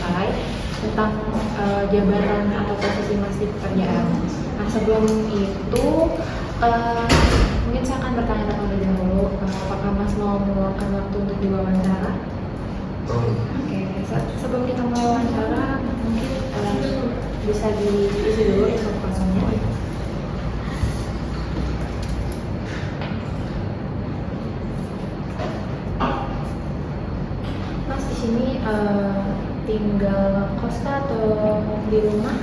selesai tentang jabatan atau posisi Mas di pekerjaan. Nah sebelum itu mungkin saya akan bertanya terlebih dahulu, apakah Mas mau meluangkan waktu untuk diwawancara? Oke, sebelum kita mulai wawancara mungkin bisa diisi dulu info kosongnya. Mas di sini tinggal kos atau di rumah?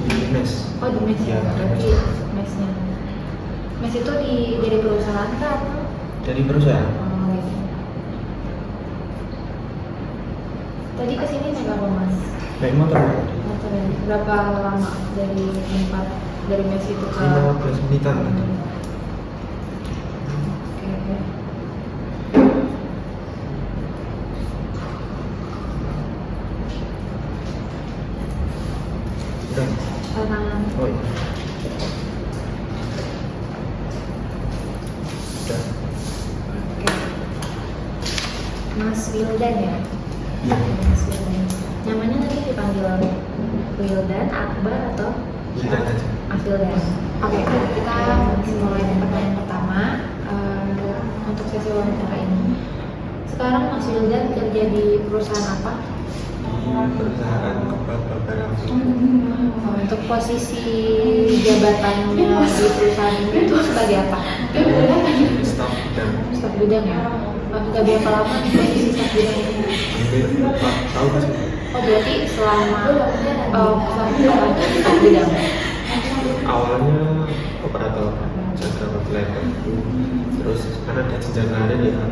Di mes. Oh di mes ya, berarti mesnya. Mes itu dari perusahaan kah? Dari perusahaan. Oh gitu. Tadi kesini naik apa Mas? Naik motor. Motor ya. Berapa lama dari tempat dari mes itu ke? 15 menitan tadi. Oke. Udah. Tangan. Oh iya. Udah. Oke. Mas Wildan ya? Iya. Mas Wildan. Namanya nanti dipanggil Wildan, Akbar atau? Wildan aja. Mas Wildan. Oke, kita mulai dengan pertanyaan pertama untuk sesi wawancara ini. Sekarang Mas Wildan kerja di perusahaan apa? Di perusahaan Kebab Barang. Untuk posisi jabatannya di perusahaan ini itu sebagai apa? Staf dan Staf gudang ya? Sudah berapa lama di posisi staf gudang ini? hampir 4 tahun sih. Oh berarti selama staf gudang? Awalnya operator jaga outlet, terus karena ada jenjang karir ya,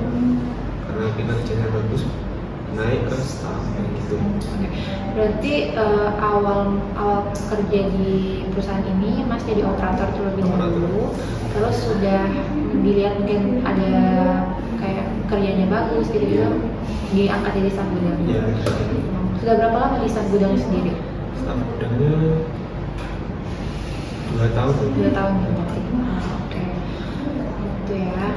karena kinerjanya bagus naik ke staff kayak gitu. Oke. Berarti awal kerja di perusahaan ini Mas jadi operator terlebih dahulu, terus sudah dilihat mungkin ada kayak kerjanya bagus gitu diangkat jadi staf gudang. Ya, Sudah berapa lama di staf gudang sendiri? staff gudangnya 2 tahun. 2 tahun ya berarti. Oke. Itu ya.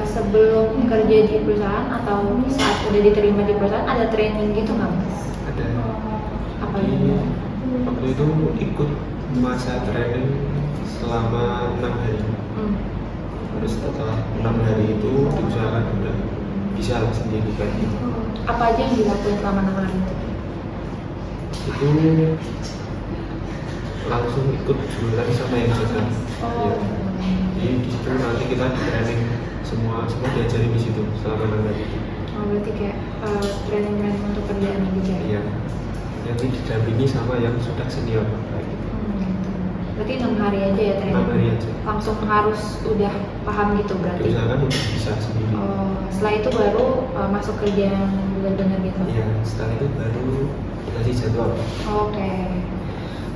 Sebelum kerja di perusahaan atau saat udah diterima di perusahaan ada training gitu nggak Mas? Ada. Apa Di- itu? Waktu itu ikut masa training selama 6 hari. Terus setelah 6 hari itu diusahakan udah bisa lah sendiri kayak gitu. Apa aja yang dilakukan selama 6 hari itu? Itu langsung ikut jualan sama yang jaga. Oh. Ya. Jadi di situ nanti kita di training semua diajarin di situ selama 6 hari. Oh berarti kayak training untuk kerjaan juga ya? Iya. Nanti didampingi sama yang sudah senior kayak gitu. Gitu. Berarti 6 hari aja ya training? 6 hari aja. Langsung harus udah paham gitu berarti? Diusahakan udah bisa sendiri. Oh, setelah itu baru masuk kerja yang benar-benar gitu? Iya, setelah itu baru dikasih jadwal. Oke.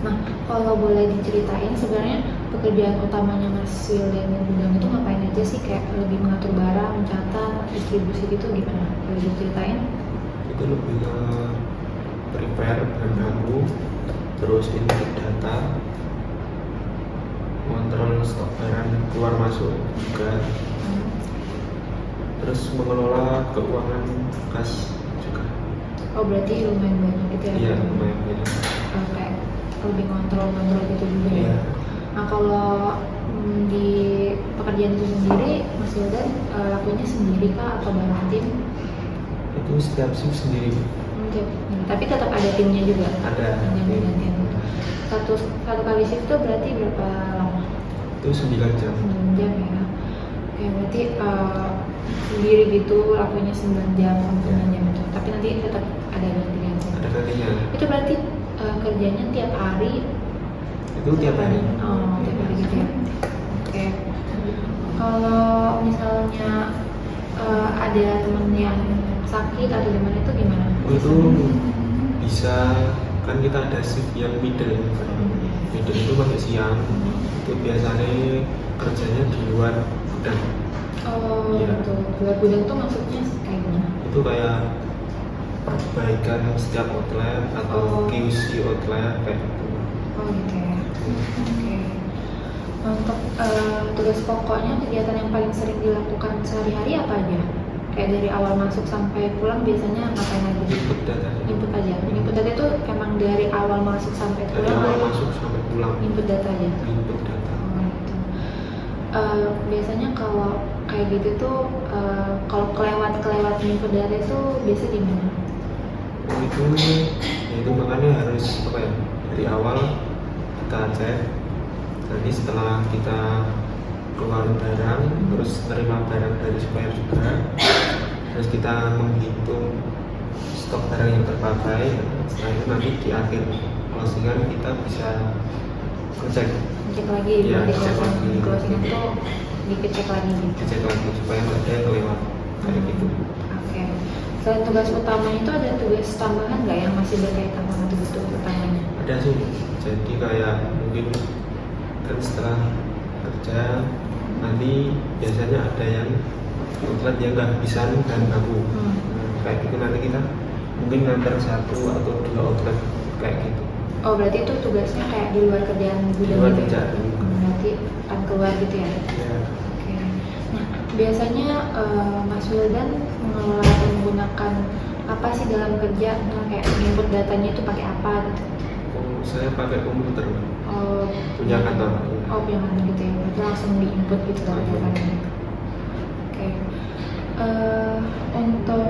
Nah, kalau boleh diceritain sebenarnya pekerjaan utamanya Mas Wildan di gudang itu ngapain aja sih? Kayak lebih mengatur barang, mencatat, distribusi gitu gimana? Boleh diceritain? Itu lebih ke prepare bahan baku, terus input data, kontrol stok barang keluar masuk juga, terus mengelola keuangan kas juga. Oh, berarti lumayan banyak gitu ya? Iya, lumayan banyak. Kayak lebih kontrol gitu juga ya? Iya. Nah, kalau di pekerjaan itu sendiri, Mas Wildan lakuinnya sendiri kah atau bareng tim? Itu setiap shift sendiri. Tapi tetap ada timnya juga? Ada. Gantian. Satu kali shift itu berarti berapa lama? Itu 9 jam. 9 jam ya? Oke, berarti sendiri gitu lakuinnya 9 jam sampai 9 jam itu. Tapi nanti tetap ada ganti-ganti. Ada gantinya. Itu berarti kerjanya tiap hari? Itu tiap hari. Oh, tiap hari gitu ya. Oke. Kalau misalnya ada temen yang sakit atau gimana itu gimana? Itu bisa, kan kita ada shift yang middle. Middle itu masih siang. Itu biasanya kerjanya di luar gudang. Oh, Iya. gitu. Luar gudang tuh maksudnya kayak gimana? Itu kayak perbaikan setiap outlet atau Oh. QC outlet kayak gitu. Oh, gitu ya. Oke. Untuk tugas pokoknya kegiatan yang paling sering dilakukan sehari-hari apa aja? Kayak dari awal masuk sampai pulang biasanya ngapain aja? Input data. Input aja. Input data itu emang dari awal masuk sampai Dari pulang. awal atau masuk sampai pulang. Input data aja. Input data. Oh, gitu. Biasanya kalau kayak gitu tuh kalau kelewat input data itu biasa gimana? Itu ya itu makanya harus apa ya, dari awal kita cek, nanti setelah kita keluarin barang terus nerima barang dari supplier juga, terus kita menghitung stok barang yang terpakai. Setelah itu nanti di akhir closingan kita bisa ngecek, Cek lagi, Iya, berarti cek lagi. closing itu dicek lagi gitu. dicek lagi supaya nggak ada yang kelewat kayak gitu. Oke. Selain tugas utamanya itu ada tugas tambahan nggak yang masih berkaitan sama tugas utamanya? Ada sih, jadi kayak mungkin kan setelah kerja nanti biasanya ada yang outlet yang nggak bisa dan aku kayak gitu, nanti kita mungkin ngantar 1 atau 2 outlet kayak gitu. Oh, berarti itu tugasnya kayak di luar kerjaan Di gudang luar gitu ya? kerjaan. Berarti akan keluar gitu ya? Ya, Oke. Nah, biasanya Mas Wildan menggunakan apa sih dalam kerja? Nah, kayak input datanya itu pakai apa gitu? saya pakai komputer, Oh, punya kantor. Oh, punya kantor gitu ya? Berarti langsung di input gitu dalam datanya gitu. Oke. Untuk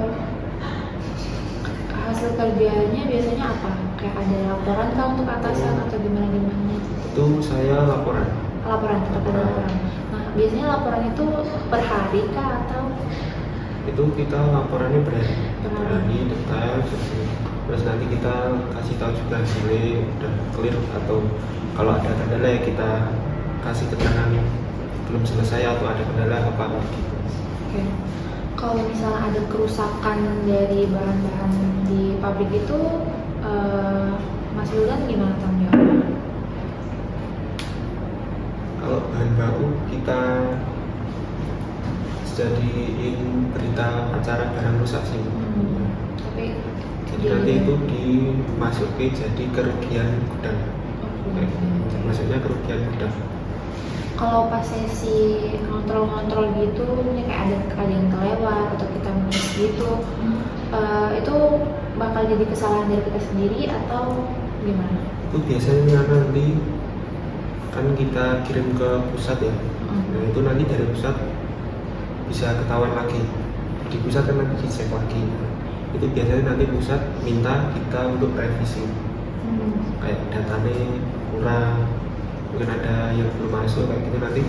hasil kerjanya biasanya apa? Kayak ada laporan kah untuk atasan atau gimana? Itu saya laporan. Laporan, tetap ada laporan. Nah, biasanya laporan itu per hari kah atau? Itu kita laporannya berhari, Per hari. berhari detail gitu. Terus nanti kita kasih tahu juga hasilnya udah clear, atau kalau ada kendala ya kita kasih keterangan belum selesai atau ada kendala apa gitu. Oke. Kalau misalnya ada kerusakan dari bahan-bahan di pabrik itu, Mas Wildan gimana tanggung jawabnya? Kalau bahan baku kita jadiin berita acara barang rusak sih. Tapi Jadi nanti itu dimasuki jadi kerugian gudang. Maksudnya kerugian gudang. Kalau pas sesi kontrol gitu, ini kayak ada yang kelewat atau kita miss gitu, itu bakal jadi kesalahan dari kita sendiri atau gimana? Itu biasanya nanti kan kita kirim ke pusat ya. Nah itu nanti dari pusat bisa ketahuan lagi. Di pusat kan nanti dicek lagi. Itu biasanya nanti pusat minta kita untuk revisi. Kayak datanya kurang, mungkin ada yang belum masuk kayak gitu, nanti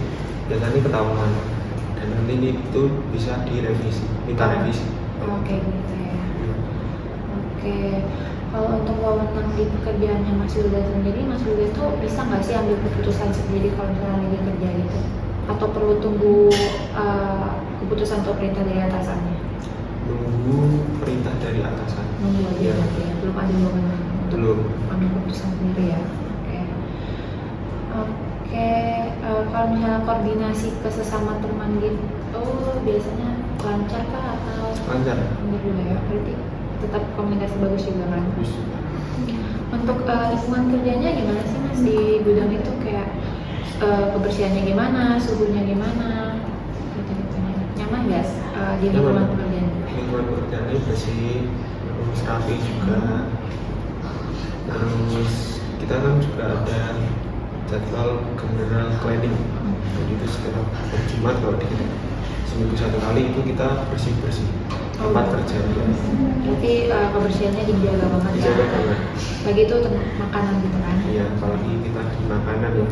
biasanya ketahuan dan nanti itu bisa direvisi, minta revisi. Oke gitu ya. Oke. Kalau untuk wewenang di pekerjaannya Mas Wildan sendiri, Mas Wildan tuh bisa nggak sih ambil keputusan sendiri kalau misalnya lagi kerja gitu? Atau perlu tunggu keputusan atau perintah dari atasannya? Nunggu perintah dari atasan. Nunggu aja Ya. berarti ya. Belum ada wewenang untuk Belum. ambil keputusan sendiri ya. Oke. Oke. Kalau misalnya koordinasi ke sesama teman gitu, biasanya lancar kah atau Lancar. alhamdulillah ya? Berarti tetap komunikasi bagus juga kan? Terus Untuk lingkungan kerjanya gimana sih Mas di gudang itu, kayak kebersihannya gimana, suhunya gimana, gitu-gitu. Nyaman nggak di lingkungan Nyaman. pekerjaan? lingkungan pekerjaannya bersih, terus rapi juga. Terus kita kan juga ada jadwal general cleaning. Jadi itu setiap hari Jumat kalau di seminggu 1 kali itu kita bersih tempat kerja. Berarti kebersihannya dijaga banget ya. Dijaga banget. Lagi itu makanan gitu kan? Iya, apalagi kita di makanan ya.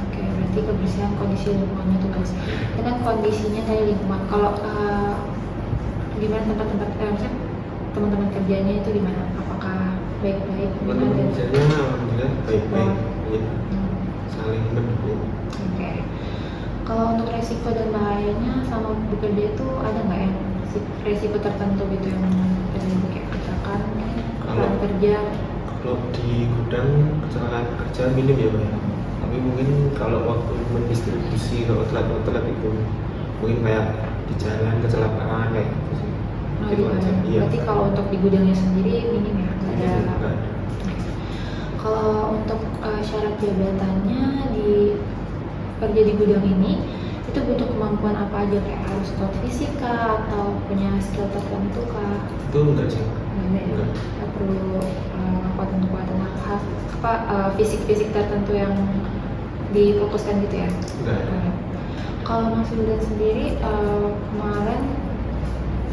Oke, berarti kebersihan kondisi lingkungannya tuh guys. Karena kondisinya tadi lingkungan. Kalau gimana tempat-tempat misalnya teman-teman kerjanya itu gimana? Apakah baik-baik? Teman-teman kerjanya alhamdulillah baik-baik. Ya, Hmm. saling mendukung. Oke. Kalau untuk resiko dan bahayanya sama bekerja itu ada nggak yang resiko tertentu gitu yang terjadi, kayak kecelakaan, kecelakaan kerja? Kalau di gudang kecelakaan kerja minim ya Pak. Tapi mungkin kalau waktu mendistribusi ke outlet itu mungkin kayak di jalan kecelakaan kayak gitu sih. Oh, Itu iya. aja. Iya. Berarti kalau untuk di gudangnya sendiri minim ya? Nggak ada. Nggak ada. Kalau untuk syarat jabatannya di kerja di gudang ini itu butuh kemampuan apa aja, kayak harus kuat fisik kah atau punya skill tertentu kah? Itu enggak sih. Enggak. Nggak perlu kekuatan-kekuatan fisik-fisik tertentu yang difokuskan gitu ya? Enggak ada. Kalau Mas Wildan sendiri kemarin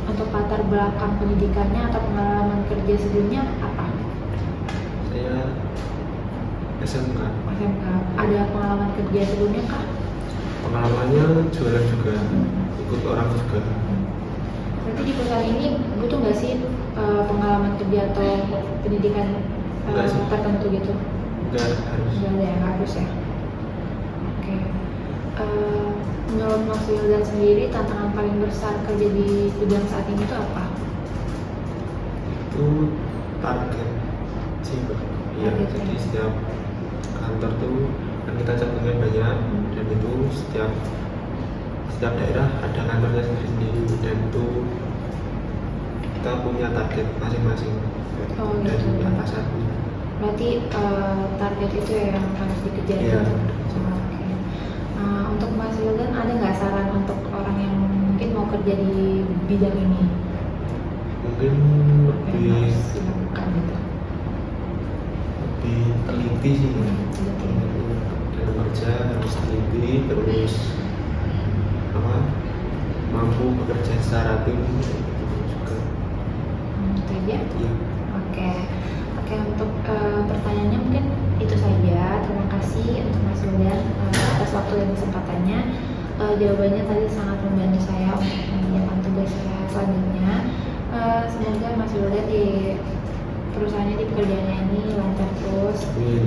untuk latar belakang pendidikannya atau pengalaman kerja sebelumnya apa? Saya SMK. SMK. Ada pengalaman kerja sebelumnya kah? Pengalamannya jualan juga, ikut orang juga. Berarti di perusahaan ini butuh nggak sih pengalaman kerja atau pendidikan Nggak sih. tertentu gitu? Enggak harus. Nggak ada ya, harus ya. Oke. Menurut Mas Wildan sendiri tantangan paling besar kerja di bidang saat ini itu apa? Itu target sih, Mbak. Iya, Target, jadi ya. setiap kantor tuh kan kita cabangnya banyak, dan itu setiap daerah ada kantornya sendiri, dan itu kita punya target masing-masing Oh, dari gitu. atasan. Berarti target itu ya yang harus dikejar. Iya. Oke. Nah, untuk Mas Wildan ada nggak saran untuk orang yang mungkin mau kerja di bidang ini? Mungkin Apa yang lebih harus dilakukan gitu? teliti sih, Teliti. dalam kerja harus teliti, terus apa, mampu bekerja secara tim juga. Itu aja. Iya. Oke. Oke, untuk pertanyaannya mungkin itu saja. Terima kasih untuk Mas Wildan atas waktu dan kesempatannya. Jawabannya tadi sangat membantu saya untuk mengerjakan tugas saya selanjutnya. Semoga Mas Wildan di perusahaannya, di pekerjaannya ini lancar terus. Amin.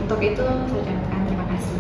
Untuk itu saya ucapkan terima kasih.